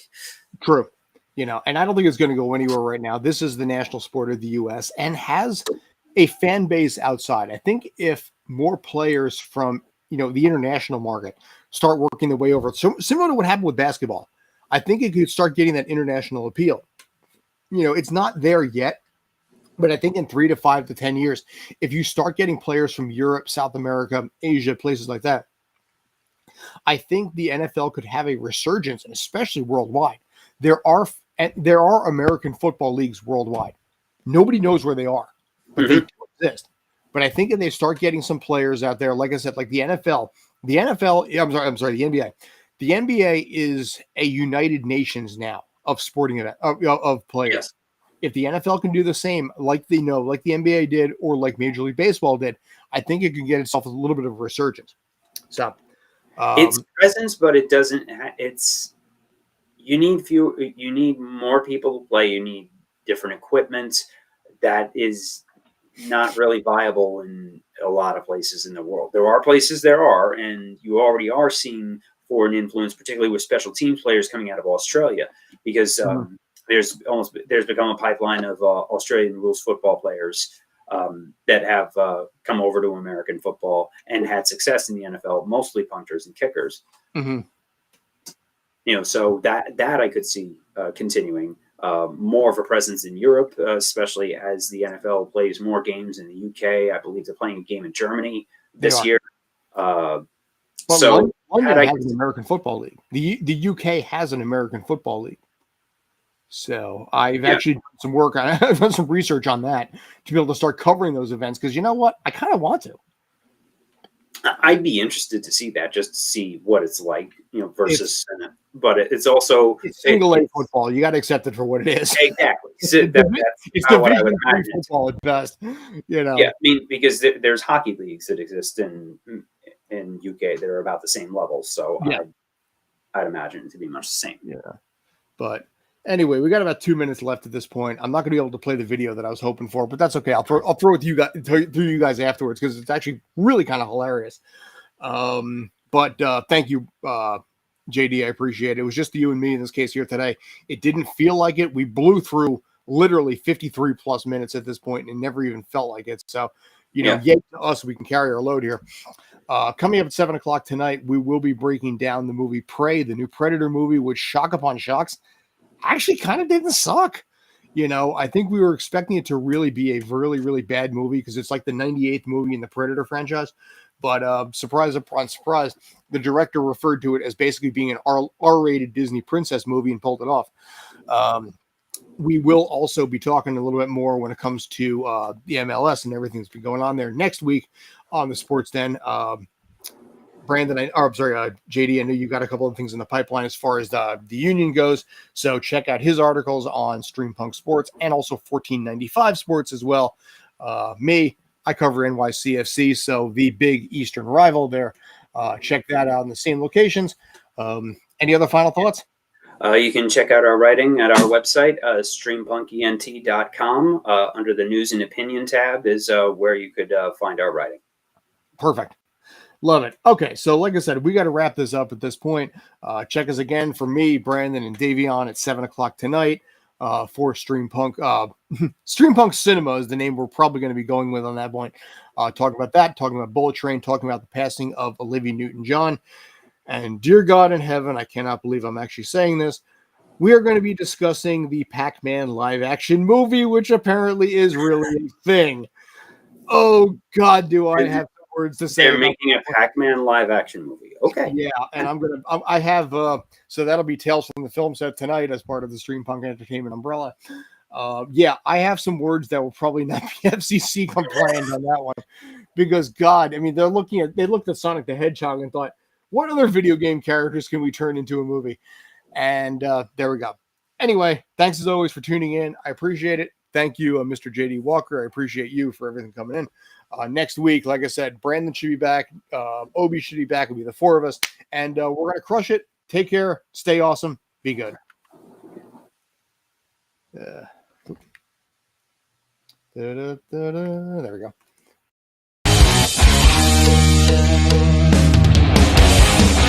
Speaker 1: True. And I don't think it's going to go anywhere right now. This is the national sport of the U.S. and has a fan base outside. I think if more players from, the international market start working their way over, so similar to what happened with basketball, I think it could start getting that international appeal. It's not there yet, but I think in 3 to 5 to 10 years, if you start getting players from Europe, South America, Asia, places like that, I think the NFL could have a resurgence, especially worldwide. There are American football leagues worldwide. Nobody knows where they are, but they do exist. But I think if they start getting some players out there, like I said, like the NFL, I'm sorry, the NBA. The NBA is a United Nations now of sporting event of players.
Speaker 2: Yes.
Speaker 1: If the NFL can do the same, like the NBA did, or like Major League Baseball did, I think it can get itself a little bit of a resurgence. So
Speaker 2: it's presence, but it doesn't. You need more people to play. You need different equipment. That is not really viable in a lot of places in the world. There are places and you already are seeing foreign influence, particularly with special teams players coming out of Australia, because there's become a pipeline of Australian rules football players that have come over to American football and had success in the NFL, mostly punters and kickers.
Speaker 1: Mm-hmm.
Speaker 2: So that I could see continuing. More of a presence in Europe, especially as the NFL plays more games in the UK. I believe they're playing a game in Germany this year.
Speaker 1: But
Speaker 2: so
Speaker 1: London has an American football league. The UK has an American football league. So I've actually done some work on it. I've done some research on that to be able to start covering those events, because you know what? I kind of want to.
Speaker 2: I'd be interested to see that, just to see what it's like, versus. But it's also
Speaker 1: single A football. You got to accept it for what it is.
Speaker 2: Exactly.
Speaker 1: It's Division III football at best. Yeah,
Speaker 2: I mean, because there's hockey leagues that exist in UK that are about the same level. So I'd imagine it to be much the same.
Speaker 1: Yeah, but anyway, we got about 2 minutes left at this point. I'm not going to be able to play the video that I was hoping for, but that's okay. I'll throw it to you guys afterwards, because it's actually really kind of hilarious. But thank you, JD. I appreciate it. It was just you and me in this case here today. It didn't feel like it. We blew through literally 53 plus minutes at this point, and it never even felt like it. So, yay to us, we can carry our load here. Coming up at 7 o'clock tonight, we will be breaking down the movie Prey, the new Predator movie, which, shock upon shocks, actually kind of didn't suck. I think we were expecting it to really be a really, really bad movie, because it's like the 98th movie in the Predator franchise. But surprise upon surprise, the director referred to it as basically being an R-rated Disney princess movie and pulled it off. We will also be talking a little bit more when it comes to the MLS and everything that's been going on there next week on the Sports Den. Brandon, JD, I know you got a couple of things in the pipeline as far as the union goes. So check out his articles on Streampunk Sports and also 1495 Sports as well. I cover NYCFC, so the big Eastern rival there. Check that out in the same locations. Any other final thoughts?
Speaker 2: You can check out our writing at our website, streampunkent.com. Under the News and Opinion tab is where you could find our writing.
Speaker 1: Perfect. Love it. Okay, so like I said, we got to wrap this up at this point. Check us again for me, Brandon, and Davion at 7 o'clock tonight. for Streampunk. Streampunk Cinema is the name we're probably going to be going with on that point. Talking about that, talking about Bullet Train, talking about the passing of Olivia Newton-John. And dear God in heaven, I cannot believe I'm actually saying this. We are going to be discussing the Pac-Man live-action movie, which apparently is really a thing. Oh God, do I have some words to say?
Speaker 2: They're making a Pac-Man live-action movie. Okay.
Speaker 1: Yeah, and I have so that'll be Tales from the Film Set tonight as part of the Streampunk Entertainment umbrella. Yeah, I have some words that will probably not be FCC compliant on that one, because God, I mean, they looked at Sonic the Hedgehog and thought, what other video game characters can we turn into a movie? And there we go. Anyway, thanks as always for tuning in. I appreciate it. Thank you, Mr. JD Walker. I appreciate you for everything coming in. Next week, like I said, Brandon should be back. Obi should be back. It'll be the four of us. And we're going to crush it. Take care. Stay awesome. Be good. There we go.